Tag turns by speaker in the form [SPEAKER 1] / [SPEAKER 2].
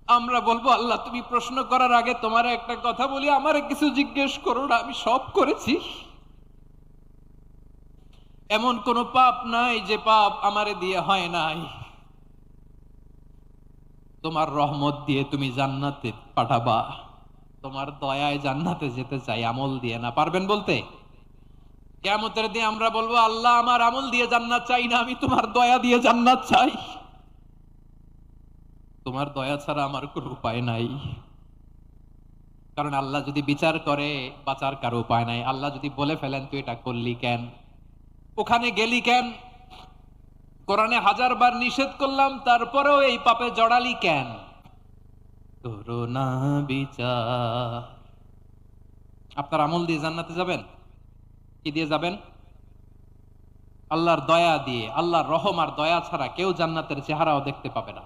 [SPEAKER 1] আমরা বলবো আল্লাহ তুমি প্রশ্ন করার আগে তোমার একটা কথা বলি, আমারে কিছু জিজ্ঞেস করো না, আমি সব করেছি। এমন কোন পাপ নাই যে পাপ আমারে দিয়ে হয় নাই। তোমার রহমত দিয়ে তুমি জান্নাতে পাঠাবা, তোমার দয়ায় জান্নাতে যেতে চাই, আমল দিয়ে না। পারবেন বলতে? কিয়ামতের দিন আমরা বলবো আল্লাহ আমার আমল দিয়ে জান্নাত চাই না, আমি তোমার দয়া দিয়ে জান্নাত চাই। তোমার দয়া ছাড়া আমার কোনো উপায় নাই। কারণ আল্লাহ যদি বিচার করে বাঁচার কারো উপায় নাই। আল্লাহ যদি বলে ফেলেন তুই এটা করলি কেন, ওখানে গেলি কেন, কোরআনে 1000 বার নিষেধ করলাম তারপরেও এই পাপে জড়ালি কেন, করোনা বিচার। আপনার আমল দিয়ে জান্নাতে যাবেন? কি দিয়ে যাবেন? আল্লাহর দয়া দিয়ে। আল্লাহর রহম আর দয়া ছাড়া কেউ জান্নাতের চেহারাও দেখতে পাবে না।